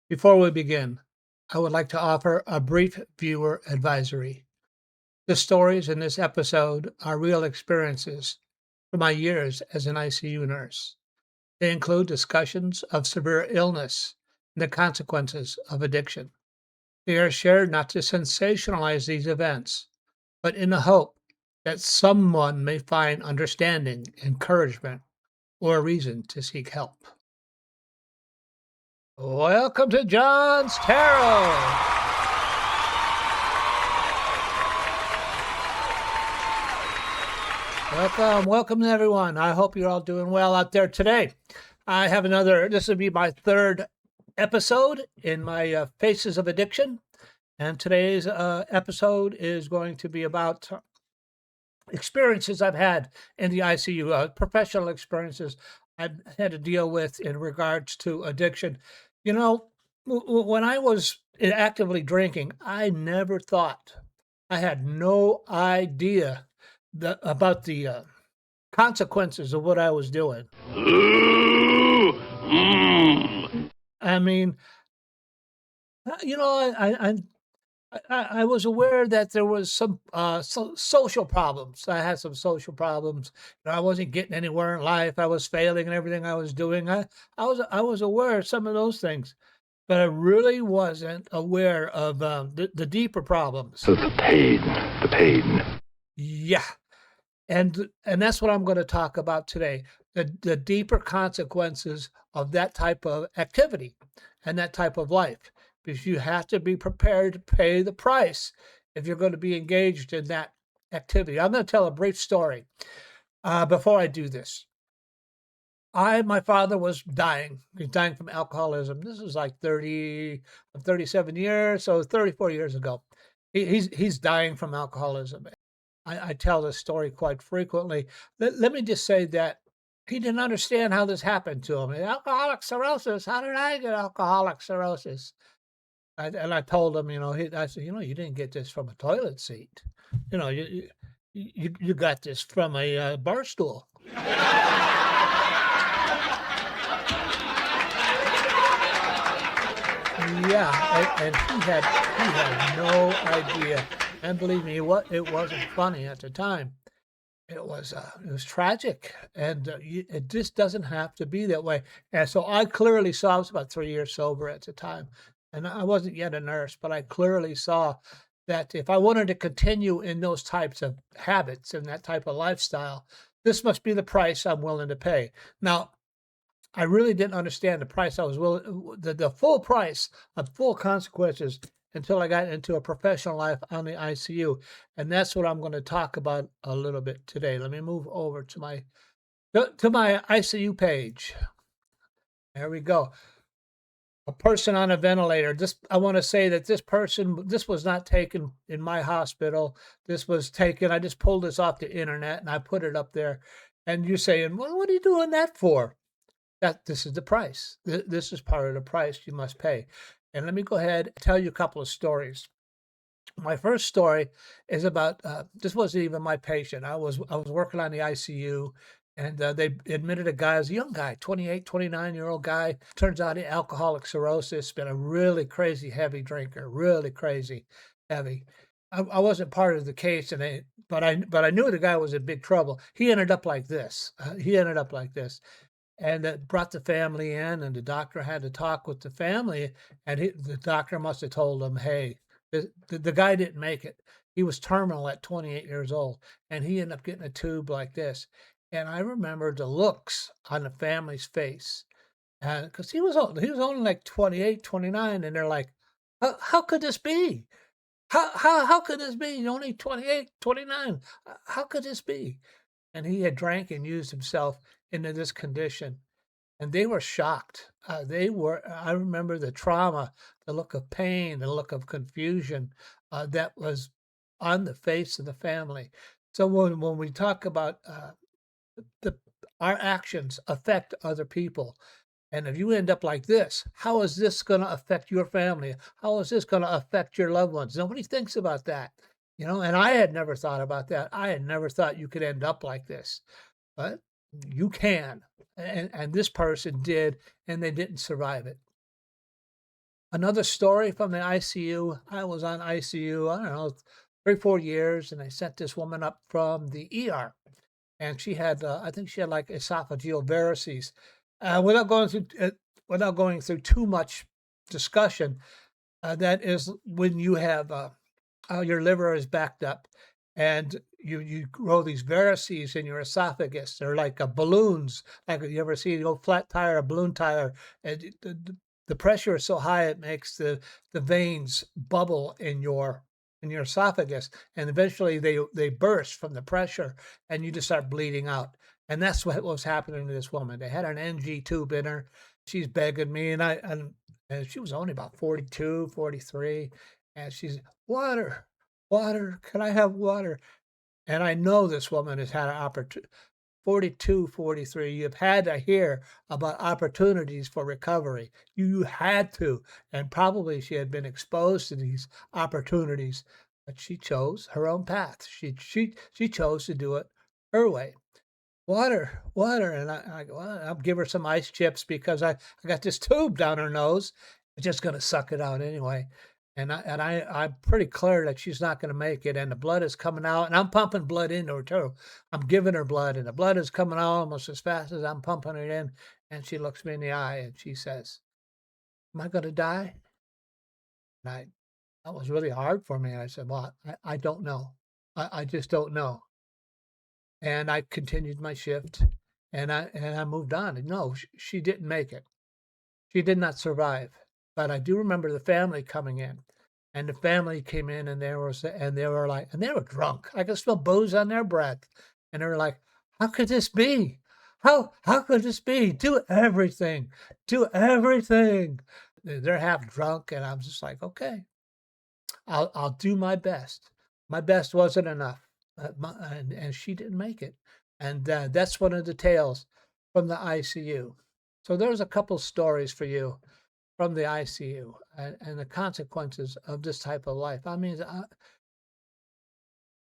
Before we begin, I would like to offer a brief viewer advisory. The stories in this episode are real experiences from my years as an ICU nurse. They include discussions of severe illness and the consequences of addiction. They are shared not to sensationalize these events, but in the hope that someone may find understanding, encouragement, or a reason to seek help. Welcome to John's Tarot. Welcome everyone. I hope you're all doing well out there today. I have this will be my third episode in my Faces of Addiction. And today's episode is going to be about experiences I've had in the ICU, professional experiences I've had to deal with in regards to addiction. You know, when I was actively drinking, I never thought, I had no idea about the consequences of what I was doing. I mean, I was aware that there was some social problems. I had some social problems. I wasn't getting anywhere in life. I was failing in everything I was doing. I was aware of some of those things, but I really wasn't aware of the deeper problems. So the pain. Yeah. And that's what I'm going to talk about today, the deeper consequences of that type of activity and that type of life, because you have to be prepared to pay the price if you're going to be engaged in that activity. I'm going to tell a brief story before I do this. My father was dying. He's dying from alcoholism. This is like 37 years, so 34 years ago. He's dying from alcoholism. I tell this story quite frequently. Let me just say that he didn't understand how this happened to him. Alcoholic cirrhosis. How did I get alcoholic cirrhosis? And I told him, I said, you didn't get this from a toilet seat. You got this from a bar stool. Yeah, and he had no idea. And believe me, it wasn't funny at the time. It was tragic, and it just doesn't have to be that way. And so I clearly saw. I was about 3 years sober at the time, and I wasn't yet a nurse, but I clearly saw that if I wanted to continue in those types of habits and that type of lifestyle, this must be the price I'm willing to pay. Now, I really didn't understand the price I was willing, the full price of full consequences until I got into a professional life on the ICU. And that's what I'm going to talk about a little bit today. Let me move over to my ICU page. There we go. A person on a ventilator. I want to say that this was not taken in my hospital. This was taken, I just pulled this off the internet and I put it up there. And you're saying, well, what are you doing that for? This is the price. This is part of the price you must pay. And let me go ahead and tell you a couple of stories. My first story is about this wasn't even my patient. I was working on the ICU, and they admitted a guy, as a young guy, 28, 29-year-old guy. Turns out he had alcoholic cirrhosis, been a really crazy heavy drinker, really crazy heavy. I wasn't part of the case, but I knew the guy was in big trouble. He ended up like this. And that brought the family in, and the doctor had to talk with the family, and the doctor must have told them, hey, the guy didn't make it. He was terminal at 28 years old, and he ended up getting a tube like this. And I remember the looks on the family's face, because he was only like 28, 29, and they're like, how could this be? How could this be? You're only 28, 29. How could this be? And he had drank and used himself into this condition, and they were shocked. I remember the trauma, the look of pain, the look of confusion that was on the face of the family. So when we talk about our actions affect other people, and if you end up like this, how is this going to affect your family? How is this going to affect your loved ones? Nobody thinks about that, and I had never thought about that. I had never thought you could end up like this, but you can. And this person did, and they didn't survive it. Another story from the ICU. I was on ICU, I don't know, 3, 4 years, and they sent this woman up from the ER, and she had, I think she had like esophageal varices. Without going through too much discussion, that is when you have your liver is backed up, and you grow these varices in your esophagus. They're like balloons. Like you ever see an old flat tire, a balloon tire, and the pressure is so high it makes the veins bubble in your esophagus, and eventually they burst from the pressure, and you just start bleeding out. And that's what was happening to this woman. They had an NG tube in her. She's begging me, and she was only about 42, 43, and she's, "Water, water, can I have water?" And I know this woman has had an opportunity. 42, 43, you've had to hear about opportunities for recovery. You had to, and probably she had been exposed to these opportunities, but she chose her own path. She chose to do it her way. "Water, water," and I go, "Well, I'll give her some ice chips because I got this tube down her nose. It's just gonna suck it out anyway." I'm pretty clear that she's not gonna make it, and the blood is coming out, and I'm pumping blood into her too. I'm giving her blood, and the blood is coming out almost as fast as I'm pumping it in, and she looks me in the eye, and she says, "Am I gonna die?" And that was really hard for me, and I said, "Well, I don't know. I just don't know." And I continued my shift, and I moved on. And no, she didn't make it. She did not survive. But I do remember the family coming in, and the family came in, and they were like, and they were drunk. I could smell booze on their breath, and they were like, "How could this be? How could this be? Do everything, do everything." They're half drunk, and I'm just like, okay, I'll do my best. My best wasn't enough, and she didn't make it, and that's one of the tales from the ICU. So there's a couple stories for you from the ICU and the consequences of this type of life. I mean,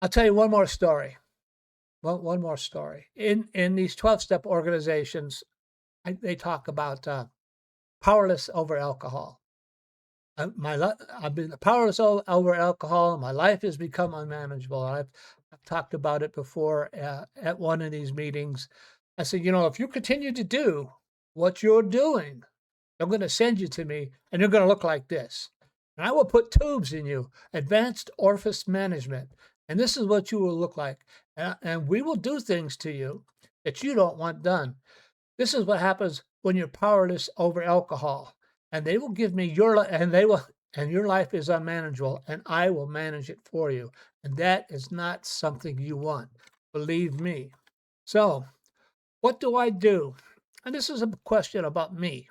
I'll tell you one more story. One more story. In these 12-step organizations, they talk about powerless over alcohol. I've been powerless over alcohol, and my life has become unmanageable. I've talked about it before at one of these meetings. I said, if you continue to do what you're doing, I'm going to send you to me, and you're going to look like this. And I will put tubes in you, advanced orifice management, and this is what you will look like. And we will do things to you that you don't want done. This is what happens when you're powerless over alcohol. And they will give me and your life is unmanageable, and I will manage it for you. And that is not something you want. Believe me. So, what do I do? And this is a question about me,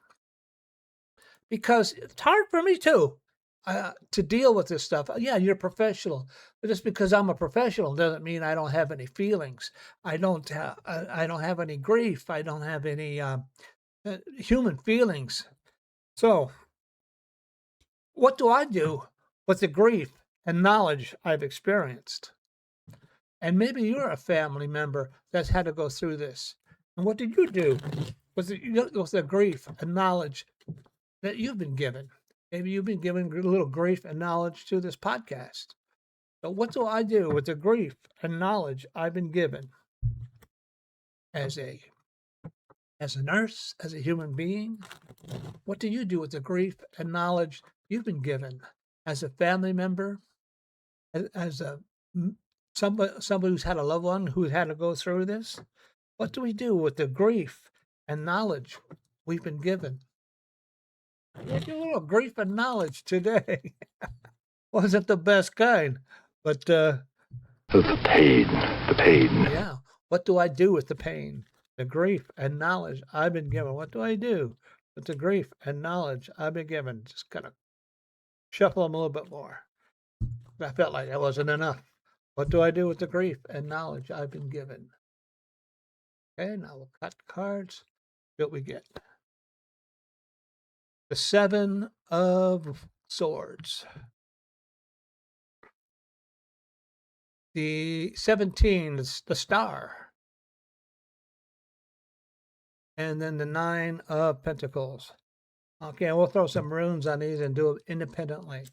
because it's hard for me too to deal with this stuff. Yeah, you're a professional, but just because I'm a professional doesn't mean I don't have any feelings. I don't have any grief. I don't have any human feelings. So, what do I do with the grief and knowledge I've experienced? And maybe you're a family member that's had to go through this. And what did you do with the grief and knowledge that you've been given? Maybe you've been given a little grief and knowledge to this podcast. So what do I do with the grief and knowledge I've been given as a nurse, as a human being? What do you do with the grief and knowledge you've been given as a family member, as somebody who's had a loved one who had to go through this? What do we do with the grief and knowledge we've been given? A little grief and knowledge today. Wasn't the best kind, but The pain. The pain. yeah. What do I do with the pain, the grief and knowledge I've been given? What do I do with the grief and knowledge I've been given? Just kind of shuffle them a little bit more. I felt like that wasn't enough. What do I do with the grief and knowledge I've been given? Okay, now we'll cut cards. What we get? The 7 of Swords. The 17, the Star. And then the 9 of Pentacles. Okay, we'll throw some runes on these and do it independently.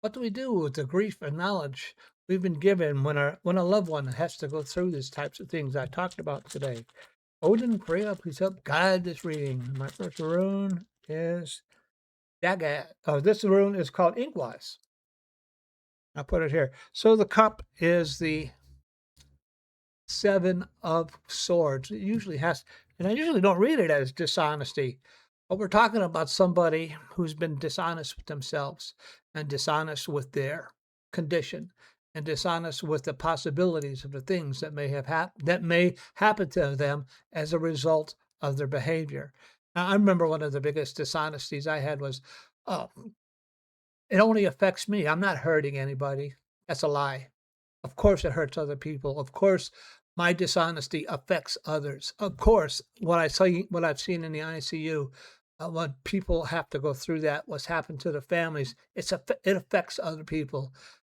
What do we do with the grief and knowledge we've been given when a loved one has to go through these types of things I talked about today? Odin, Freya, please help guide this reading. My first rune is Dagat. Oh, this rune is called Inkwise. I'll put it here. So the cup is the Seven of Swords. It usually has, and I usually don't read it as dishonesty, but we're talking about somebody who's been dishonest with themselves and dishonest with their condition and dishonest with the possibilities of the things that may happen to them as a result of their behavior. Now, I remember one of the biggest dishonesties I had was, oh, it only affects me. I'm not hurting anybody. That's a lie. Of course, it hurts other people. Of course, my dishonesty affects others. Of course, what I've seen in the ICU, when people have to go through that, what's happened to the families, it affects other people,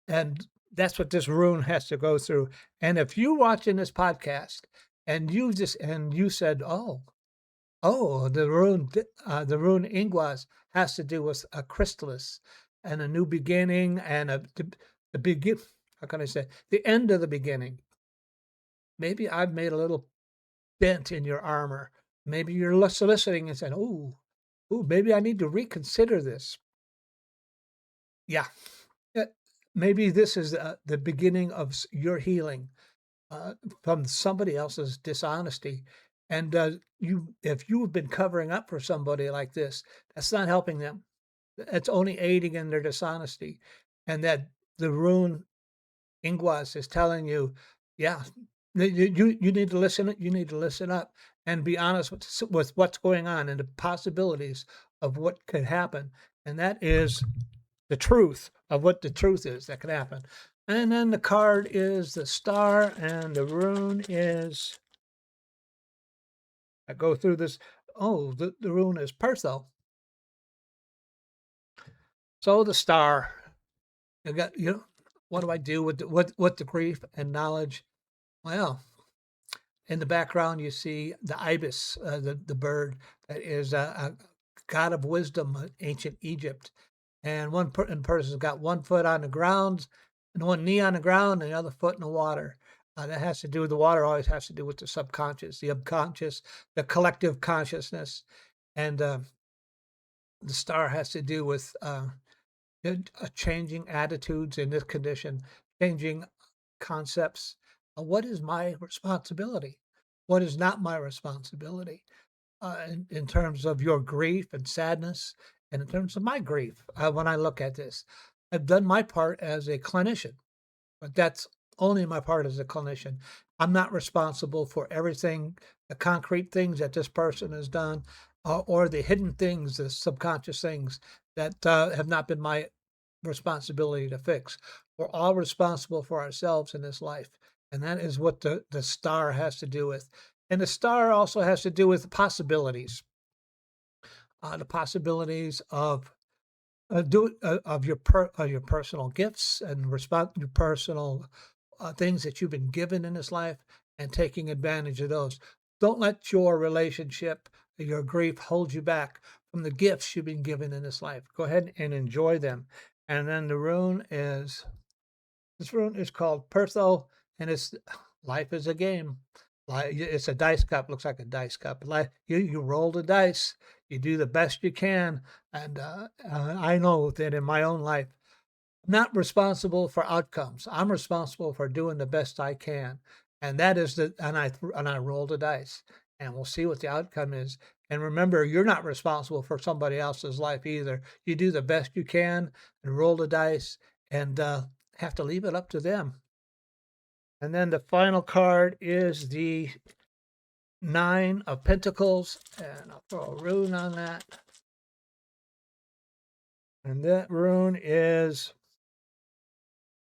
and that's what this rune has to go through. And if you're watching this podcast and you said, "Oh, the rune Ingwas has to do with a chrysalis and a new beginning and the begin. How can I say the end of the beginning?" Maybe I've made a little dent in your armor. Maybe you're soliciting and saying, maybe I need to reconsider this." Yeah, uh, maybe this is the beginning of your healing uh, from somebody else's dishonesty. And if you've been covering up for somebody like this, that's not helping them. It's only aiding in their dishonesty. And that the rune Ingwas is telling you, yeah, you need to listen. You need to listen up and be honest with what's going on and the possibilities of what could happen. And that is the truth of what the truth is that could happen. And then the card is the star, and the rune is. I go through this. Oh, the rune is Pertho. So the star. What do I do with the grief and knowledge? Well, in the background, you see the ibis, the bird that is a god of wisdom, ancient Egypt. And person's got one foot on the ground and one knee on the ground and the other foot in the water. That has to do with the water, always has to do with the subconscious, the unconscious, the collective consciousness. And the star has to do with changing attitudes in this condition, changing concepts. What is my responsibility? What is not my responsibility? In terms of your grief and sadness, and in terms of my grief, when I look at this, I've done my part as a clinician, but that's only my part as a clinician. I'm not responsible for everything, the concrete things that this person has done, or the hidden things, the subconscious things that have not been my responsibility to fix. We're all responsible for ourselves in this life. And that is what the star has to do with. And the star also has to do with the possibilities of your personal gifts and your personal things that you've been given in this life and taking advantage of those. Don't let your relationship, your grief hold you back from the gifts you've been given in this life. Go ahead and enjoy them. And then this rune is called Pertho, and it's life is a game. It's a dice cup, looks like a dice cup. You roll the dice, you do the best you can, and I know that in my own life, I'm not responsible for outcomes. I'm responsible for doing the best I can, and that is and I roll the dice, and we'll see what the outcome is. And remember, you're not responsible for somebody else's life either. You do the best you can and roll the dice, and have to leave it up to them. And then the final card is the Nine of Pentacles, and I'll throw a rune on that. And that rune is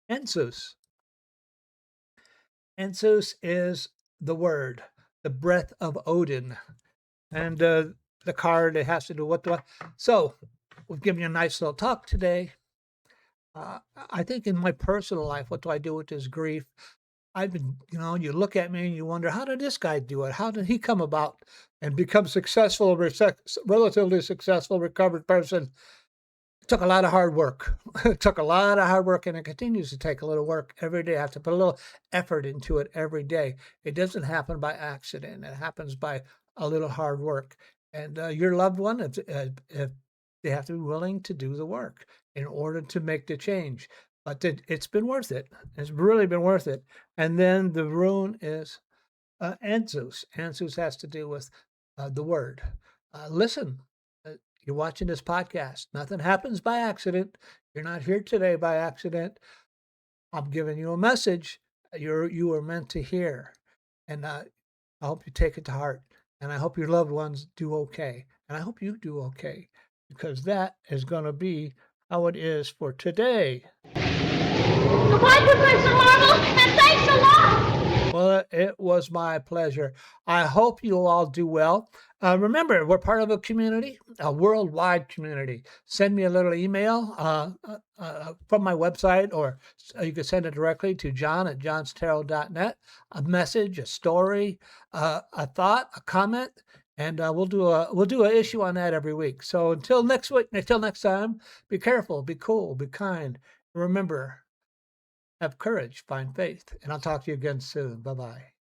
Ensus. Ensus is the word, the breath of Odin. And the card, it has to do with what. So we've given you a nice little talk today. I think in my personal life, what do I do with this grief? I've been, you look at me and you wonder, how did this guy do it? How did he come about and become successful, relatively successful, recovered person? It took a lot of hard work. It took a lot of hard work, and it continues to take a little work every day. I have to put a little effort into it every day. It doesn't happen by accident. It happens by a little hard work. And your loved one, if they have to be willing to do the work in order to make the change. But it's been worth it. It's really been worth it. And then the rune is Anzus. Anzus has to do with the word. Listen, you're watching this podcast. Nothing happens by accident. You're not here today by accident. I'm giving you a message you were meant to hear. And I hope you take it to heart. And I hope your loved ones do okay. And I hope you do okay, because that is going to be how it is for today. Goodbye, Professor Marvel, and thanks a lot! Well, it was my pleasure. I hope you all do well. Remember, we're part of a community, a worldwide community. Send me a little email from my website, or you can send it directly to john@johnstarot.net. A message, a story, a thought, a comment, and we'll do an issue on that every week. So until next week, until next time, be careful, be cool, be kind. Remember, have courage, find faith, and I'll talk to you again soon. Bye-bye.